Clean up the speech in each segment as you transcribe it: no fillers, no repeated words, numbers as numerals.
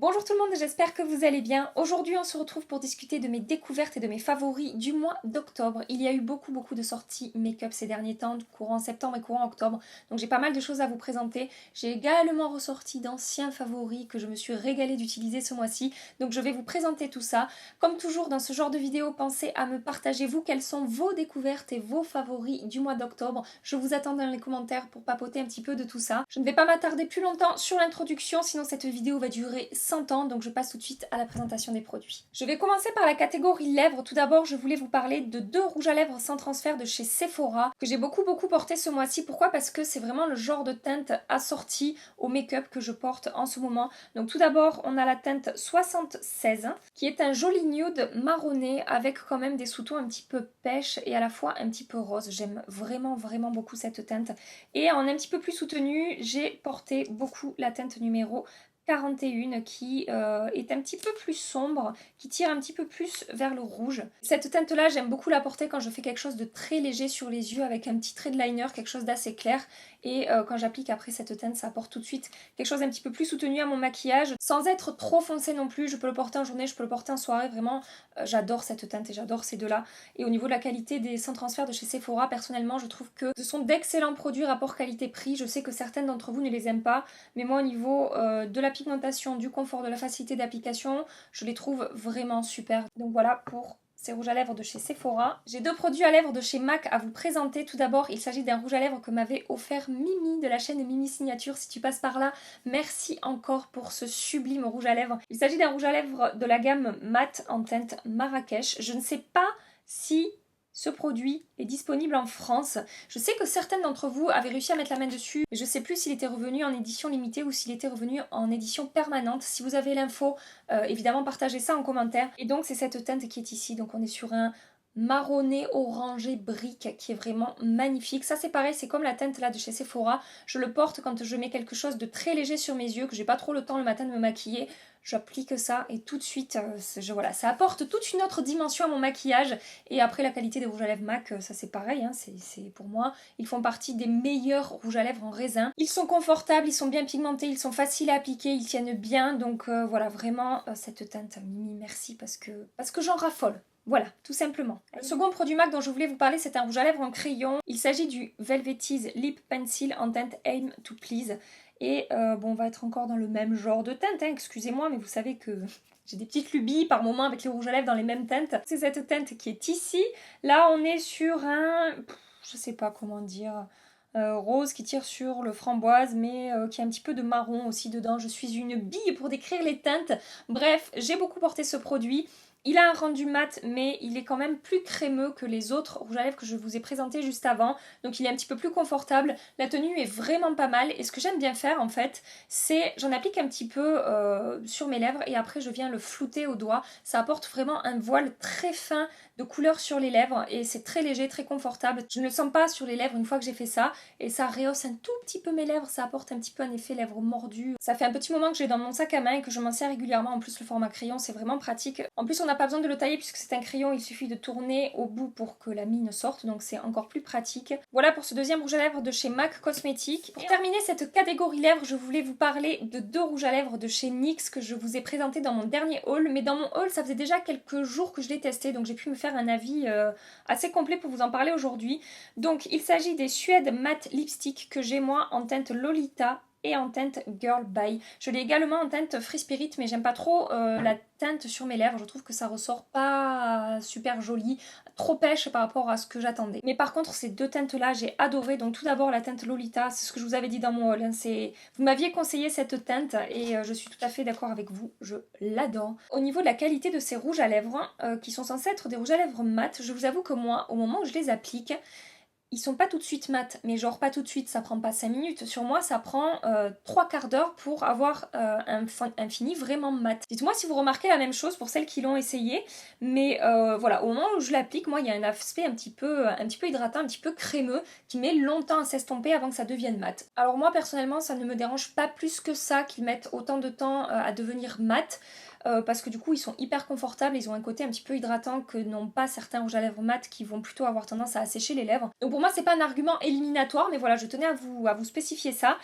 Bonjour tout le monde, j'espère que vous allez bien. Aujourd'hui on se retrouve pour discuter de mes découvertes et de mes favoris du mois d'octobre. Il y a eu beaucoup de sorties make-up ces derniers temps, courant septembre et courant octobre. Donc j'ai pas mal de choses à vous présenter. J'ai également ressorti d'anciens favoris que je me suis régalée d'utiliser ce mois-ci. Donc je vais vous présenter tout ça. Comme toujours dans ce genre de vidéo, pensez à me partager vous quelles sont vos découvertes et vos favoris du mois d'octobre. Je vous attends dans les commentaires pour papoter un petit peu de tout ça. Je ne vais pas m'attarder plus longtemps sur l'introduction, sinon cette vidéo va durer 100 ans, donc je passe tout de suite à la présentation des produits. Je vais commencer par la catégorie lèvres. Tout d'abord, je voulais vous parler de deux rouges à lèvres sans transfert de chez Sephora, que j'ai beaucoup porté ce mois-ci. Pourquoi? Parce que c'est vraiment le genre de teinte assortie au make-up que je porte en ce moment. Donc tout d'abord, on a la teinte 76, qui est un joli nude marronné, avec quand même des sous-tons un petit peu pêche et à la fois un petit peu rose. J'aime vraiment beaucoup cette teinte. Et en un petit peu plus soutenu, j'ai porté beaucoup la teinte numéro 41 qui est un petit peu plus sombre, qui tire un petit peu plus vers le rouge. Cette teinte là j'aime beaucoup la porter quand je fais quelque chose de très léger sur les yeux avec un petit trait de liner, quelque chose d'assez clair, et quand j'applique après cette teinte ça apporte tout de suite quelque chose d'un petit peu plus soutenu à mon maquillage sans être trop foncé non plus. Je peux le porter en journée, je peux le porter en soirée, vraiment j'adore cette teinte et j'adore ces deux là. Et au niveau de la qualité des sans transfert de chez Sephora, personnellement je trouve que ce sont d'excellents produits rapport qualité-prix. Je sais que certaines d'entre vous ne les aiment pas, mais moi au niveau de la pigmentation, du confort, de la facilité d'application, je les trouve vraiment super. Donc voilà pour ces rouges à lèvres de chez Sephora. J'ai deux produits à lèvres de chez MAC à vous présenter. Tout d'abord, il s'agit d'un rouge à lèvres que m'avait offert Mimi de la chaîne Mimi Signature. Si tu passes par là, merci encore pour ce sublime rouge à lèvres. Il s'agit d'un rouge à lèvres de la gamme mat en teinte Marrakech. Je ne sais pas si ce produit est disponible en France. Je sais que certaines d'entre vous avaient réussi à mettre la main dessus, mais je ne sais plus s'il était revenu en édition limitée ou s'il était revenu en édition permanente. Si vous avez l'info, évidemment partagez ça en commentaire. Et donc c'est cette teinte qui est ici, donc on est sur un marronné orangé brique qui est vraiment magnifique. Ça c'est pareil, c'est comme la teinte là de chez Sephora. Je le porte quand je mets quelque chose de très léger sur mes yeux, que j'ai pas trop le temps le matin de me maquiller. J'applique ça et tout de suite, voilà, ça apporte toute une autre dimension à mon maquillage. Et après la qualité des rouges à lèvres MAC, ça c'est pareil, hein, c'est pour moi, ils font partie des meilleurs rouges à lèvres en raisin. Ils sont confortables, ils sont bien pigmentés, ils sont faciles à appliquer, ils tiennent bien. Donc voilà, vraiment cette teinte, Mimi, merci parce que j'en raffole. Voilà, tout simplement. Le second produit MAC dont je voulais vous parler, c'est un rouge à lèvres en crayon. Il s'agit du Velvetize Lip Pencil en teinte Aim to Please. Et bon, on va être encore dans le même genre de teinte, hein, excusez-moi, mais vous savez que j'ai des petites lubies par moment avec les rouges à lèvres dans les mêmes teintes. C'est cette teinte qui est ici. Là, on est sur un... je sais pas comment dire... rose qui tire sur le framboise, mais qui a un petit peu de marron aussi dedans. Je suis une bille pour décrire les teintes. Bref, j'ai beaucoup porté ce produit. Il a un rendu mat, mais il est quand même plus crémeux que les autres rouges à lèvres que je vous ai présentés juste avant. Donc il est un petit peu plus confortable. La tenue est vraiment pas mal. Et ce que j'aime bien faire en fait, c'est j'en applique un petit peu sur mes lèvres et après je viens le flouter au doigt. Ça apporte vraiment un voile très fin de couleur sur les lèvres et c'est très léger, très confortable. Je ne le sens pas sur les lèvres une fois que j'ai fait ça et ça rehausse un tout petit peu mes lèvres. Ça apporte un petit peu un effet lèvres mordues. Ça fait un petit moment que j'ai dans mon sac à main et que je m'en sers régulièrement. En plus le format crayon c'est vraiment pratique. En plus on n'a pas besoin de le tailler puisque c'est un crayon, il suffit de tourner au bout pour que la mine sorte, donc c'est encore plus pratique. Voilà pour ce deuxième rouge à lèvres de chez MAC Cosmetics. Pour terminer cette catégorie lèvres, je voulais vous parler de deux rouges à lèvres de chez NYX que je vous ai présenté dans mon dernier haul, mais dans mon haul ça faisait déjà quelques jours que je l'ai testé, donc j'ai pu me faire un avis assez complet pour vous en parler aujourd'hui. Donc il s'agit des Suède Matte Lipstick que j'ai moi en teinte Lolita et en teinte Girl Bye. Je l'ai également en teinte Free Spirit, mais j'aime pas trop la teinte sur mes lèvres. Je trouve que ça ressort pas super joli, trop pêche par rapport à ce que j'attendais. Mais par contre, ces deux teintes-là, j'ai adoré. Donc tout d'abord la teinte Lolita, c'est ce que je vous avais dit dans mon haul. Hein. Vous m'aviez conseillé cette teinte et je suis tout à fait d'accord avec vous. Je l'adore. Au niveau de la qualité de ces rouges à lèvres, qui sont censés être des rouges à lèvres mat, je vous avoue que moi, au moment où je les applique, ils sont pas tout de suite mat, mais genre pas tout de suite, ça prend pas 5 minutes. Sur moi, ça prend 3 quarts d'heure pour avoir un fini vraiment mat. Dites-moi si vous remarquez la même chose pour celles qui l'ont essayé, mais voilà, au moment où je l'applique, moi, il y a un aspect un petit peu hydratant, un petit peu crémeux, qui met longtemps à s'estomper avant que ça devienne mat. Alors moi, personnellement, ça ne me dérange pas plus que ça qu'ils mettent autant de temps à devenir mat. parce que du coup ils sont hyper confortables, ils ont un côté un petit peu hydratant que n'ont pas certains rouges à lèvres mat qui vont plutôt avoir tendance à assécher les lèvres. Donc pour moi c'est pas un argument éliminatoire, mais voilà, je tenais à vous spécifier ça.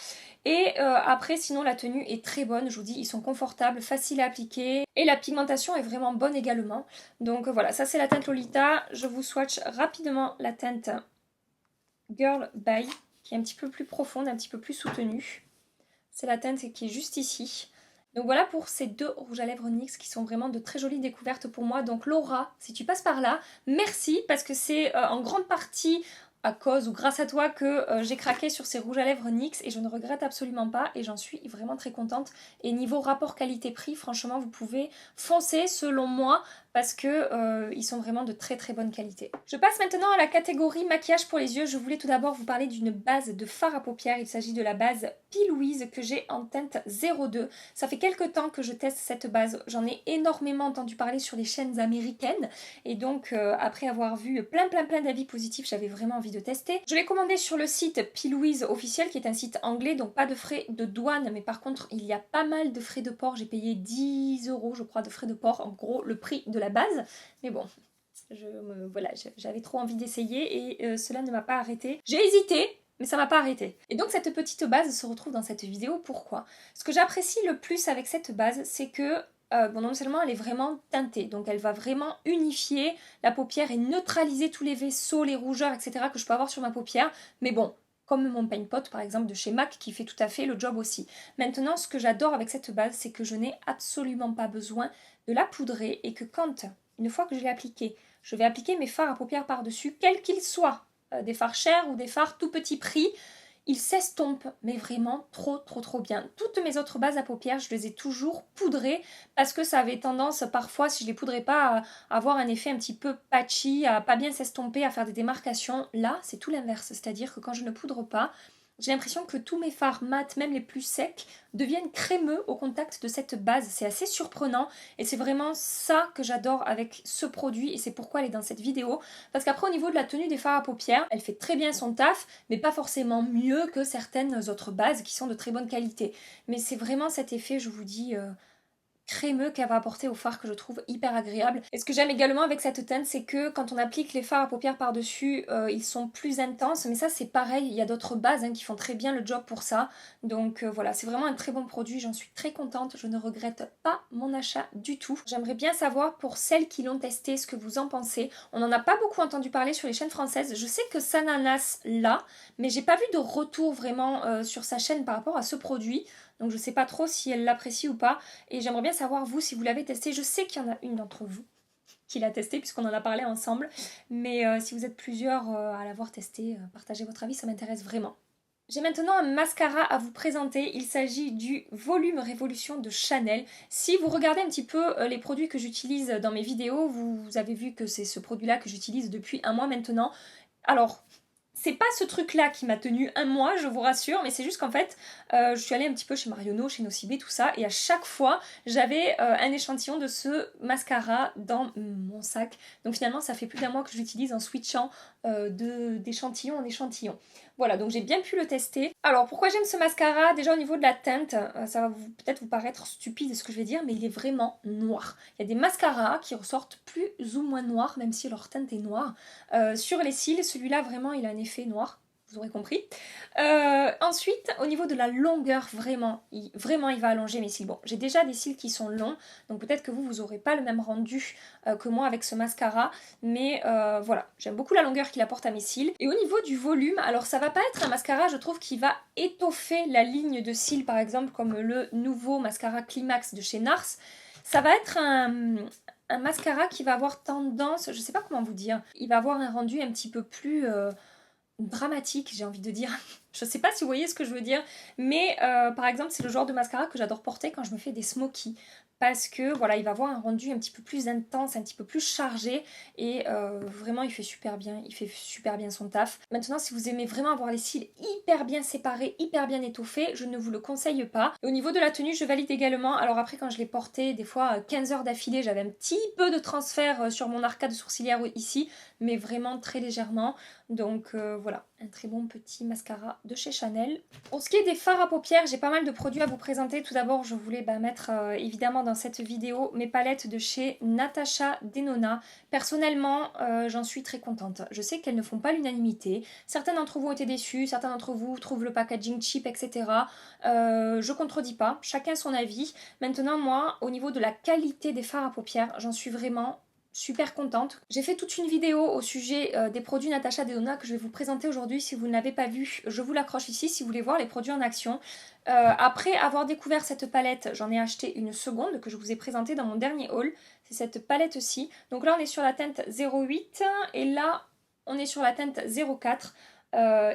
Et après sinon la tenue est très bonne, je vous dis, ils sont confortables, faciles à appliquer et la pigmentation est vraiment bonne également. Donc voilà, ça c'est la teinte Lolita. Je vous swatch rapidement la teinte Girl Bye qui est un petit peu plus profonde, un petit peu plus soutenue. C'est la teinte qui est juste ici. Donc voilà pour ces deux rouges à lèvres NYX qui sont vraiment de très jolies découvertes pour moi. Donc Laura, si tu passes par là, merci parce que c'est en grande partie à cause ou grâce à toi que j'ai craqué sur ces rouges à lèvres NYX et je ne regrette absolument pas et j'en suis vraiment très contente. Et niveau rapport qualité-prix, franchement vous pouvez foncer selon moi parce que ils sont vraiment de très très bonne qualité. Je passe maintenant à la catégorie maquillage pour les yeux. Je voulais tout d'abord vous parler d'une base de fard à paupières. Il s'agit de la base P. Louise que j'ai en teinte 02. Ça fait quelques temps que je teste cette base. J'en ai énormément entendu parler sur les chaînes américaines et donc après avoir vu plein d'avis positifs, j'avais vraiment envie de tester. Je l'ai commandé sur le site P. Louise officiel qui est un site anglais, donc pas de frais de douane, mais par contre il y a pas mal de frais de port. J'ai payé 10 € je crois de frais de port, en gros le prix de la base, mais bon, voilà, j'avais trop envie d'essayer et cela ne m'a pas arrêté. J'ai hésité, mais ça m'a pas arrêté. Et donc cette petite base se retrouve dans cette vidéo. Pourquoi? Ce que j'apprécie le plus avec cette base, c'est que bon, non seulement elle est vraiment teintée, donc elle va vraiment unifier la paupière et neutraliser tous les vaisseaux, les rougeurs, etc. que je peux avoir sur ma paupière, mais bon, comme mon Paint Pot par exemple de chez MAC qui fait tout à fait le job aussi. Maintenant, ce que j'adore avec cette base, c'est que je n'ai absolument pas besoin de la poudrer et que quand, une fois que je l'ai appliquée, je vais appliquer mes fards à paupières par-dessus, quels qu'ils soient, des fards chers ou des fards tout petit prix, ils s'estompent, mais vraiment trop bien. Toutes mes autres bases à paupières, je les ai toujours poudrées parce que ça avait tendance parfois, si je les poudrais pas, à avoir un effet un petit peu patchy, à pas bien s'estomper, à faire des démarcations. Là, c'est tout l'inverse, c'est-à-dire que quand je ne poudre pas, j'ai l'impression que tous mes fards mat, même les plus secs, deviennent crémeux au contact de cette base. C'est assez surprenant et c'est vraiment ça que j'adore avec ce produit et c'est pourquoi elle est dans cette vidéo. Parce qu'après au niveau de la tenue des fards à paupières, elle fait très bien son taf, mais pas forcément mieux que certaines autres bases qui sont de très bonne qualité. Mais c'est vraiment cet effet, je vous dis, crémeux qu'elle va apporter au fard que je trouve hyper agréable. Et ce que j'aime également avec cette teinte, c'est que quand on applique les fards à paupières par-dessus, ils sont plus intenses, mais ça c'est pareil, il y a d'autres bases qui font très bien le job pour ça. Donc voilà, c'est vraiment un très bon produit, j'en suis très contente, je ne regrette pas mon achat du tout. J'aimerais bien savoir pour celles qui l'ont testé ce que vous en pensez. On n'en a pas beaucoup entendu parler sur les chaînes françaises, je sais que Sananas l'a, mais j'ai pas vu de retour vraiment sur sa chaîne par rapport à ce produit. Donc je sais pas trop si elle l'apprécie ou pas. Et j'aimerais bien savoir vous si vous l'avez testé. Je sais qu'il y en a une d'entre vous qui l'a testé puisqu'on en a parlé ensemble. Mais si vous êtes plusieurs à l'avoir testé, partagez votre avis, ça m'intéresse vraiment. J'ai maintenant un mascara à vous présenter. Il s'agit du Volume Révolution de Chanel. Si vous regardez un petit peu les produits que j'utilise dans mes vidéos, vous avez vu que c'est ce produit-là que j'utilise depuis un mois maintenant. Alors, c'est pas ce truc-là qui m'a tenu un mois, je vous rassure, mais c'est juste qu'en fait, je suis allée un petit peu chez Marionneau, chez Nocibé, tout ça, et à chaque fois, j'avais un échantillon de ce mascara dans mon sac. Donc finalement, ça fait plus d'un mois que je l'utilise en switchant d'échantillon en échantillon. Voilà, donc j'ai bien pu le tester. Alors, pourquoi j'aime ce mascara? Déjà au niveau de la teinte, ça va peut-être vous paraître stupide ce que je vais dire, mais il est vraiment noir. Il y a des mascaras qui ressortent plus ou moins noirs, même si leur teinte est noire. Sur les cils, celui-là vraiment il a un effet noir, vous aurez compris. Ensuite, au niveau de la longueur, vraiment il va allonger mes cils. Bon, j'ai déjà des cils qui sont longs, donc peut-être que vous n'aurez pas le même rendu que moi avec ce mascara, mais voilà, j'aime beaucoup la longueur qu'il apporte à mes cils. Et au niveau du volume, alors ça va pas être un mascara, je trouve, qui va étoffer la ligne de cils, par exemple, comme le nouveau mascara Climax de chez NARS. Ça va être un mascara qui va avoir tendance, je sais pas comment vous dire, il va avoir un rendu un petit peu plus dramatique, j'ai envie de dire. Je sais pas si vous voyez ce que je veux dire, mais par exemple, c'est le genre de mascara que j'adore porter quand je me fais des smokies. Parce que voilà, il va avoir un rendu un petit peu plus intense, un petit peu plus chargé et vraiment il fait super bien son taf. Maintenant, si vous aimez vraiment avoir les cils hyper bien séparés, hyper bien étoffés, je ne vous le conseille pas. Et au niveau de la tenue, je valide également. Alors après, quand je l'ai porté, des fois 15 heures d'affilée, j'avais un petit peu de transfert sur mon arcade sourcilière ici, mais vraiment très légèrement. Donc voilà, un très bon petit mascara de chez Chanel. Pour ce qui est des fards à paupières, j'ai pas mal de produits à vous présenter. Tout d'abord, je voulais mettre évidemment dans cette vidéo mes palettes de chez Natasha Denona. Personnellement, j'en suis très contente. Je sais qu'elles ne font pas l'unanimité. Certains d'entre vous ont été déçus, certains d'entre vous trouvent le packaging cheap, etc. Je contredis pas, chacun son avis. Maintenant, moi, au niveau de la qualité des fards à paupières, j'en suis vraiment super contente. J'ai fait toute une vidéo au sujet des produits Natasha Denona que je vais vous présenter aujourd'hui. Si vous ne l'avez pas vu, je vous l'accroche ici si vous voulez voir les produits en action. Après avoir découvert cette palette, j'en ai acheté une seconde que je vous ai présentée dans mon dernier haul. C'est cette palette-ci. Donc là, on est sur la teinte 08 et là, on est sur la teinte 04.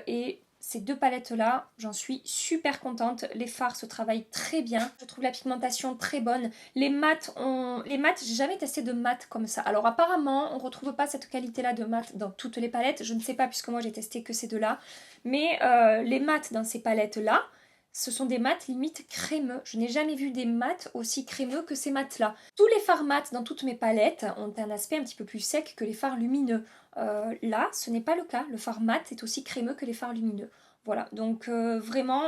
Et ces deux palettes-là, j'en suis super contente. Les fards se travaillent très bien. Je trouve la pigmentation très bonne. Les mats, j'ai jamais testé de mat comme ça. Alors apparemment, on ne retrouve pas cette qualité-là de mat dans toutes les palettes. Je ne sais pas puisque moi j'ai testé que ces deux-là. Mais les mats dans ces palettes-là, ce sont des mats limite crémeux. Je n'ai jamais vu des mats aussi crémeux que ces mats-là. Tous les fards mats dans toutes mes palettes ont un aspect un petit peu plus sec que les fards lumineux. Là, ce n'est pas le cas. Le fard mat est aussi crémeux que les fards lumineux. Voilà, donc vraiment,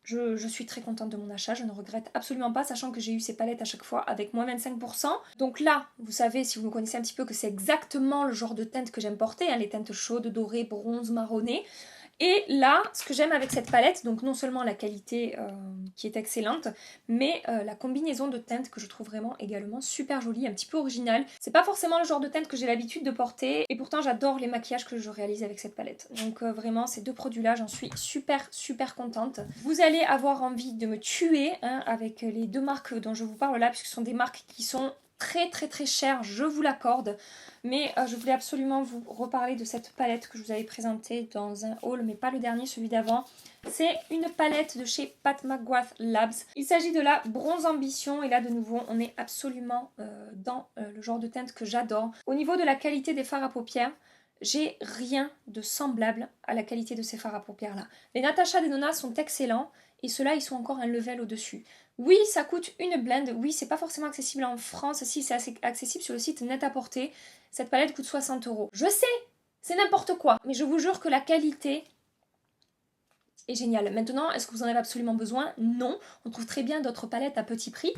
je suis très contente de mon achat. Je ne regrette absolument pas, sachant que j'ai eu ces palettes à chaque fois avec moins 25%. Donc là, vous savez, si vous me connaissez un petit peu, que c'est exactement le genre de teinte que j'aime porter, hein, les teintes chaudes, dorées, bronze, marronnées. Et là, ce que j'aime avec cette palette, donc non seulement la qualité qui est excellente, mais la combinaison de teintes que je trouve vraiment également super jolie, un petit peu originale. C'est pas forcément le genre de teinte que j'ai l'habitude de porter, et pourtant j'adore les maquillages que je réalise avec cette palette. Donc vraiment, ces deux produits-là, j'en suis super contente. Vous allez avoir envie de me tuer hein, avec les deux marques dont je vous parle là, puisque ce sont des marques qui sont très chères, je vous l'accorde. Mais je voulais absolument vous reparler de cette palette que je vous avais présentée dans un haul, mais pas le dernier, celui d'avant. C'est une palette de chez Pat McGrath Labs. Il s'agit de la Bronze Ambition, et là de nouveau, on est absolument dans le genre de teinte que j'adore. Au niveau de la qualité des fards à paupières, j'ai rien de semblable à la qualité de ces fards à paupières là. Les Natasha Denona sont excellents, et ceux-là, ils sont encore un level au-dessus. Oui, ça coûte une blinde. Oui, c'est pas forcément accessible en France. Si, c'est assez accessible sur le site Net-à-Porter. Cette palette coûte 60 €. Je sais, c'est n'importe quoi. Mais je vous jure que la qualité est géniale. Maintenant, est-ce que vous en avez absolument besoin? Non. On trouve très bien d'autres palettes à petit prix,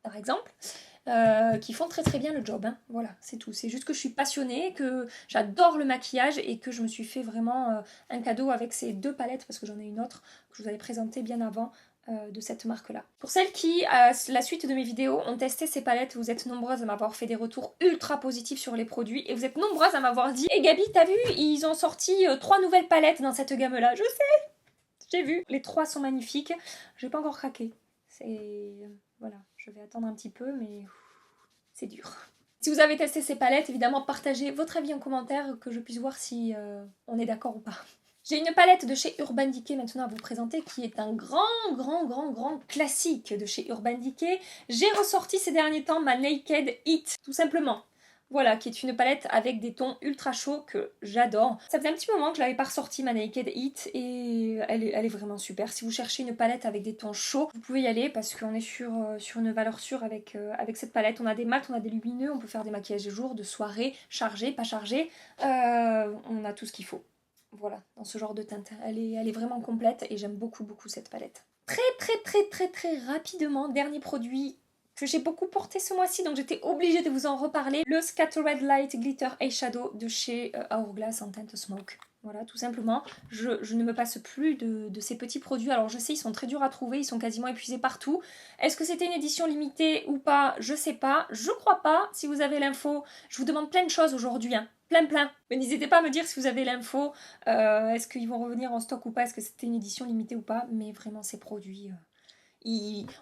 par exemple, qui font très bien le job. Hein. Voilà, c'est tout. C'est juste que je suis passionnée, que j'adore le maquillage et que je me suis fait vraiment un cadeau avec ces deux palettes, parce que j'en ai une autre que je vous avais présentée bien avant, de cette marque là. Pour celles qui, à la suite de mes vidéos, ont testé ces palettes, vous êtes nombreuses à m'avoir fait des retours ultra positifs sur les produits, et vous êtes nombreuses à m'avoir dit: "Eh Gabi, t'as vu, ils ont sorti 3 nouvelles palettes dans cette gamme là." Je sais, j'ai vu, les 3 sont magnifiques. Je vais pas encore craquer, c'est voilà, je vais attendre un petit peu, mais c'est dur. Si vous avez testé ces palettes, évidemment partagez votre avis en commentaire, que je puisse voir si on est d'accord ou pas. J'ai une palette de chez Urban Decay maintenant à vous présenter, qui est un grand classique de chez Urban Decay. J'ai ressorti ces derniers temps ma Naked Heat, tout simplement. Voilà, qui est une palette avec des tons ultra chauds que j'adore. Ça faisait un petit moment que je l'avais pas ressorti, ma Naked Heat, et elle est vraiment super. Si vous cherchez une palette avec des tons chauds, vous pouvez y aller, parce qu'on est sur une valeur sûre avec cette palette. On a des mats, on a des lumineux, on peut faire des maquillages de jour, de soirée, chargés, pas chargés. On a tout ce qu'il faut. Voilà, dans ce genre de teinte. Elle est vraiment complète et j'aime beaucoup cette palette. Très rapidement, dernier produit que j'ai beaucoup porté ce mois-ci, donc j'étais obligée de vous en reparler. Le Scattered Light Glitter Eyeshadow de chez Hourglass en teinte Smoke. Voilà, tout simplement. Je ne me passe plus de ces petits produits. Alors je sais, ils sont très durs à trouver, ils sont quasiment épuisés partout. Est-ce que c'était une édition limitée ou pas? Je sais pas. Je crois pas. Si vous avez l'info, je vous demande plein de choses aujourd'hui, hein. Plein. Mais n'hésitez pas à me dire si vous avez l'info. Est-ce qu'ils vont revenir en stock ou pas? Est-ce que c'était une édition limitée ou pas? Mais vraiment, ces produits...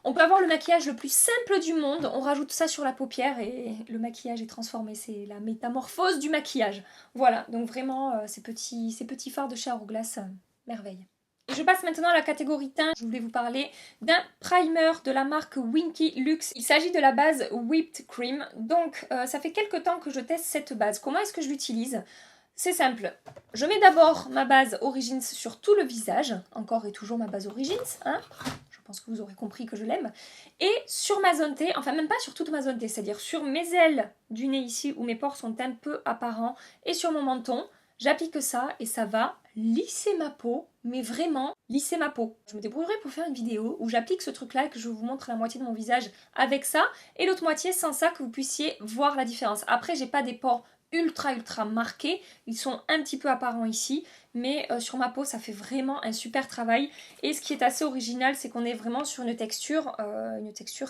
On peut avoir le maquillage le plus simple du monde, on rajoute ça sur la paupière et le maquillage est transformé. C'est la métamorphose du maquillage. Voilà, donc vraiment, ces petits fards de chez Hourglass, merveille. Et je passe maintenant à la catégorie teint. Je voulais vous parler d'un primer de la marque Winky Luxe. Il s'agit de la base Whipped Cream. Donc ça fait quelques temps que je teste cette base. Comment est-ce que je l'utilise? C'est simple. Je mets d'abord ma base Origins sur tout le visage. Encore et toujours ma base Origins, hein. Je pense que vous aurez compris que je l'aime. Et sur ma zone T, enfin même pas sur toute ma zone T, c'est-à-dire sur mes ailes du nez ici où mes pores sont un peu apparents, et sur mon menton, J'applique ça et ça va lisser ma peau, mais vraiment lisser ma peau. Je me débrouillerai pour faire une vidéo où j'applique ce truc-là et que je vous montre la moitié de mon visage avec ça et l'autre moitié sans ça, que vous puissiez voir la différence. Après, j'ai pas des pores ultra marqués, ils sont un petit peu apparents ici, mais sur ma peau ça fait vraiment un super travail. Et ce qui est assez original, c'est qu'on est vraiment sur une texture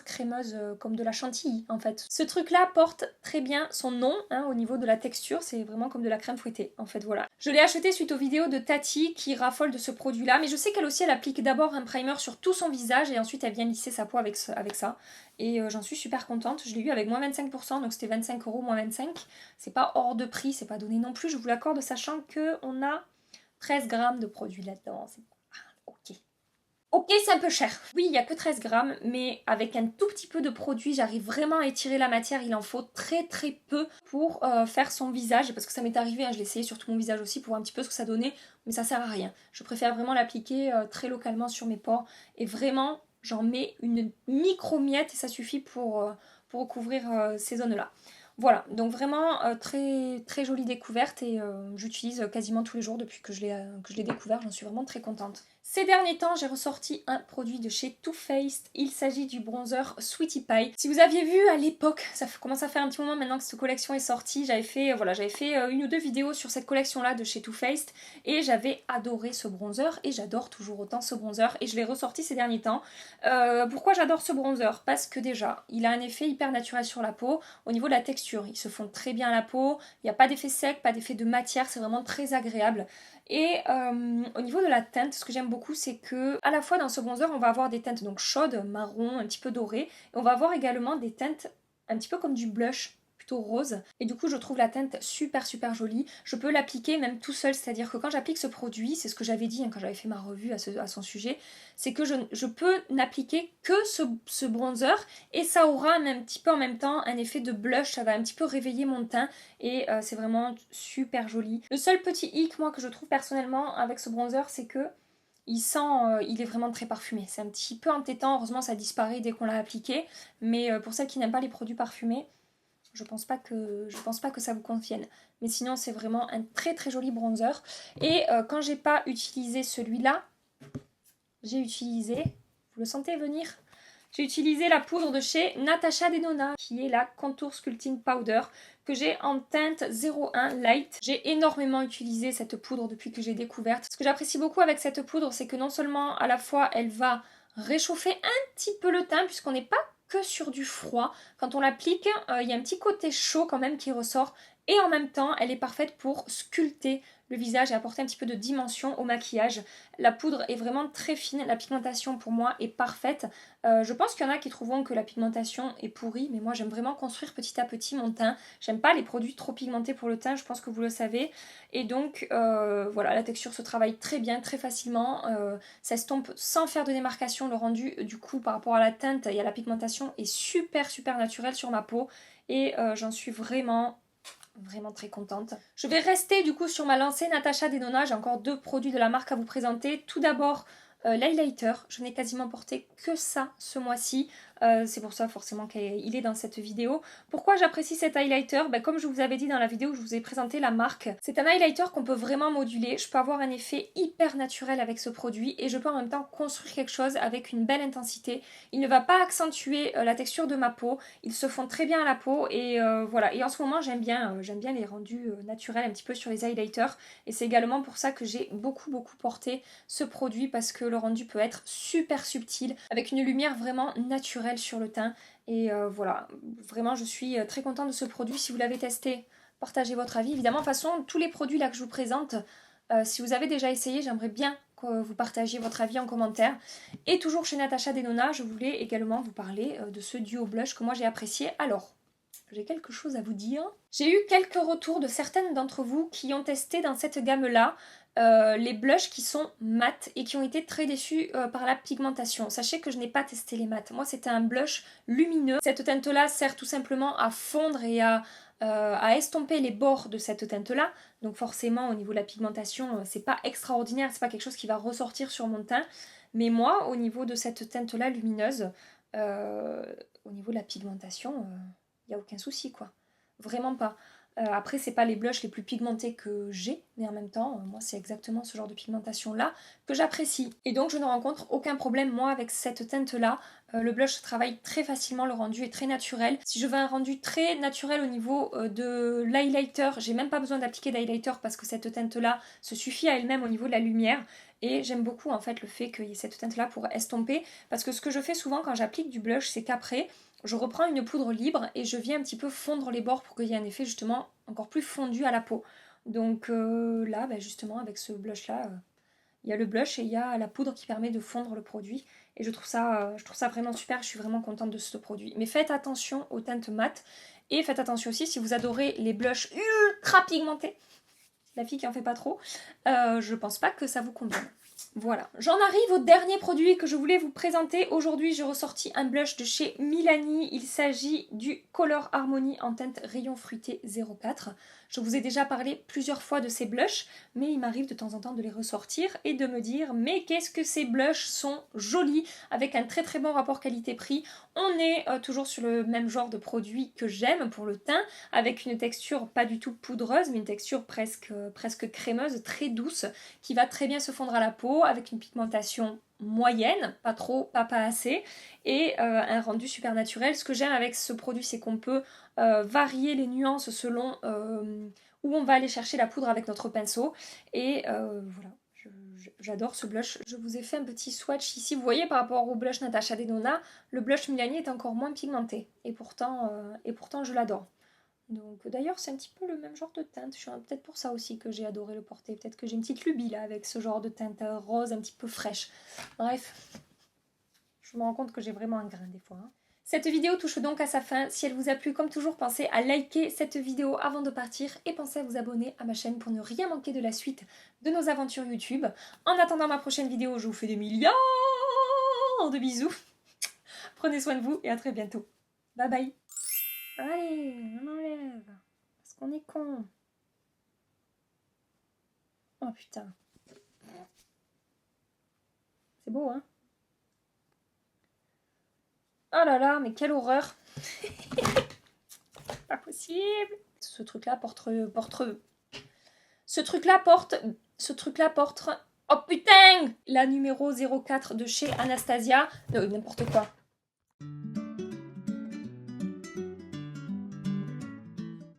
crémeuse comme de la chantilly en fait. Ce truc là porte très bien son nom hein, au niveau de la texture, c'est vraiment comme de la crème fouettée en fait, voilà. Je l'ai acheté suite aux vidéos de Tati qui raffole de ce produit là, mais je sais qu'elle aussi elle applique d'abord un primer sur tout son visage et ensuite elle vient lisser sa peau avec ça. Et j'en suis super contente, je l'ai eu avec moins 25%, donc c'était 25 € moins 25. C'est pas hors de prix, c'est pas donné non plus, je vous l'accorde, sachant qu'on a 13 grammes de produits là-dedans. Ok. Ok, c'est un peu cher. Oui, il n'y a que 13 grammes, mais avec un tout petit peu de produit, j'arrive vraiment à étirer la matière. Il en faut très peu pour faire son visage, parce que ça m'est arrivé, hein, je l'ai essayé sur tout mon visage aussi pour voir un petit peu ce que ça donnait, mais ça sert à rien. Je préfère vraiment l'appliquer très localement sur mes pores, et vraiment, j'en mets une micro-miette et ça suffit pour recouvrir ces zones-là. Voilà, donc vraiment très jolie découverte et j'utilise quasiment tous les jours depuis que je l'ai découvert, j'en suis vraiment très contente. Ces derniers temps, j'ai ressorti un produit de chez Too Faced, il s'agit du bronzer Sweetie Pie. Si vous aviez vu à l'époque, ça commence à faire un petit moment maintenant que cette collection est sortie, j'avais fait une ou deux vidéos sur cette collection-là de chez Too Faced et j'avais adoré ce bronzer et j'adore toujours autant ce bronzer et je l'ai ressorti ces derniers temps. Pourquoi j'adore ce bronzer? Parce que déjà, il a un effet hyper naturel sur la peau. Au niveau de la texture, ils se font très bien à la peau, il n'y a pas d'effet sec, pas d'effet de matière, c'est vraiment très agréable. Et au niveau de la teinte, ce que j'aime beaucoup, c'est que à la fois dans ce bronzer, on va avoir des teintes donc chaudes, marron, un petit peu dorées, et on va avoir également des teintes un petit peu comme du blush, plutôt rose. Et du coup, je trouve la teinte super jolie. Je peux l'appliquer même tout seul, c'est-à-dire que quand j'applique ce produit, c'est ce que j'avais dit hein, quand j'avais fait ma revue à son sujet, c'est que je peux n'appliquer que ce bronzer et ça aura un petit peu en même temps un effet de blush, ça va un petit peu réveiller mon teint et c'est vraiment super joli. Le seul petit hic moi que je trouve personnellement avec ce bronzer, c'est que il est vraiment très parfumé. C'est un petit peu entêtant, heureusement ça disparaît dès qu'on l'a appliqué, mais pour celles qui n'aiment pas les produits parfumés, je pense pas que ça vous convienne. Mais sinon c'est vraiment un très joli bronzer. Et quand j'ai pas utilisé celui-là, j'ai utilisé, vous le sentez venir? J'ai utilisé la poudre de chez Natasha Denona, qui est la Contour Sculpting Powder, que j'ai en teinte 01 Light. J'ai énormément utilisé cette poudre depuis que j'ai découverte. Ce que j'apprécie beaucoup avec cette poudre, c'est que non seulement à la fois elle va réchauffer un petit peu le teint, puisqu'on n'est pas que sur du froid. Quand on l'applique, il y a un petit côté chaud quand même qui ressort. Et en même temps, elle est parfaite pour sculpter le visage et apporter un petit peu de dimension au maquillage. La poudre est vraiment très fine, la pigmentation pour moi est parfaite. Je pense qu'il y en a qui trouveront que la pigmentation est pourrie, mais moi j'aime vraiment construire petit à petit mon teint. J'aime pas les produits trop pigmentés pour le teint, je pense que vous le savez. Et donc voilà, la texture se travaille très bien, très facilement. Ça estompe sans faire de démarcation. Le rendu du coup par rapport à la teinte et à la pigmentation est super naturel sur ma peau. Et j'en suis vraiment très contente. Je vais rester du coup sur ma lancée Natasha Denona. J'ai encore deux produits de la marque à vous présenter. Tout d'abord l'highlighter. Je n'ai quasiment porté que ça ce mois-ci. C'est pour ça forcément qu'il est dans cette vidéo. Pourquoi j'apprécie cet highlighter? Comme je vous avais dit dans la vidéo où je vous ai présenté la marque, c'est un highlighter qu'on peut vraiment moduler. Je peux avoir un effet hyper naturel avec ce produit et je peux en même temps construire quelque chose avec une belle intensité. Il ne va pas accentuer la texture de ma peau. Ils se font très bien à la peau et voilà. Et en ce moment j'aime bien les rendus naturels un petit peu sur les highlighters et c'est également pour ça que j'ai beaucoup porté ce produit parce que le rendu peut être super subtil avec une lumière vraiment naturelle sur le teint et voilà, vraiment je suis très contente de ce produit. Si vous l'avez testé, partagez votre avis évidemment. De toute façon, tous les produits là que je vous présente, si vous avez déjà essayé, j'aimerais bien que vous partagiez votre avis en commentaire. Et toujours chez Natasha Denona, je voulais également vous parler de ce duo blush que moi j'ai apprécié. Alors, j'ai quelque chose à vous dire. J'ai eu quelques retours de certaines d'entre vous qui ont testé dans cette gamme-là les blushs qui sont mat et qui ont été très déçus par la pigmentation. Sachez que je n'ai pas testé les mats. Moi, c'était un blush lumineux. Cette teinte-là sert tout simplement à fondre et à estomper les bords de cette teinte-là. Donc forcément, au niveau de la pigmentation, c'est pas extraordinaire, c'est pas quelque chose qui va ressortir sur mon teint. Mais moi, au niveau de cette teinte-là lumineuse, au niveau de la pigmentation... il n'y a aucun souci quoi, vraiment pas. Après, c'est pas les blushs les plus pigmentés que j'ai, mais en même temps, moi, c'est exactement ce genre de pigmentation-là que j'apprécie. Et donc, je ne rencontre aucun problème, moi, avec cette teinte-là. Le blush travaille très facilement, le rendu est très naturel. Si je veux un rendu très naturel au niveau de l'highlighter, j'ai même pas besoin d'appliquer d'highlighter parce que cette teinte-là se suffit à elle-même au niveau de la lumière. Et j'aime beaucoup en fait le fait qu'il y ait cette teinte-là pour estomper, parce que ce que je fais souvent quand j'applique du blush, c'est qu'après, je reprends une poudre libre et je viens un petit peu fondre les bords pour qu'il y ait un effet justement encore plus fondu à la peau. Donc là, justement, avec ce blush-là, il y a le blush et il y a la poudre qui permet de fondre le produit. Et je trouve ça vraiment super, je suis vraiment contente de ce produit. Mais faites attention aux teintes mates et faites attention aussi si vous adorez les blushs ultra pigmentés. La fille qui en fait pas trop, je pense pas que ça vous convienne. Voilà, j'en arrive au dernier produit que je voulais vous présenter. Aujourd'hui, j'ai ressorti un blush de chez Milani. Il s'agit du Color Harmony en teinte Rayon Fruité 04. Je vous ai déjà parlé plusieurs fois de ces blushs, mais il m'arrive de temps en temps de les ressortir et de me dire mais qu'est-ce que ces blushs sont jolis, avec un très très bon rapport qualité-prix. On est toujours sur le même genre de produit que j'aime pour le teint, avec une texture pas du tout poudreuse, mais une texture presque crémeuse, très douce, qui va très bien se fondre à la peau, avec une pigmentation moyenne, pas trop, pas assez, et un rendu super naturel. Ce que j'aime avec ce produit, c'est qu'on peut varier les nuances selon où on va aller chercher la poudre avec notre pinceau. Et voilà, j'adore ce blush. Je vous ai fait un petit swatch ici. Vous voyez, par rapport au blush Natasha Denona, le blush Milani est encore moins pigmenté. Et pourtant je l'adore. Donc d'ailleurs c'est un petit peu le même genre de teinte, peut-être pour ça aussi que j'ai adoré le porter, peut-être que j'ai une petite lubie là avec ce genre de teinte rose un petit peu fraîche. Bref, je me rends compte que j'ai vraiment un grain des fois. Cette vidéo touche donc à sa fin. Si elle vous a plu, comme toujours, pensez à liker cette vidéo avant de partir et pensez à vous abonner à ma chaîne pour ne rien manquer de la suite de nos aventures YouTube. En attendant ma prochaine vidéo, je vous fais des milliards de bisous. Prenez soin de vous et à très bientôt. Bye bye. Allez, on enlève. Parce qu'on est con. Oh putain. C'est beau, hein? Oh là là, mais quelle horreur. Pas possible. Ce truc-là porte... Ce truc-là porte... Oh putain! La numéro 04 de chez Anastasia. N'importe quoi.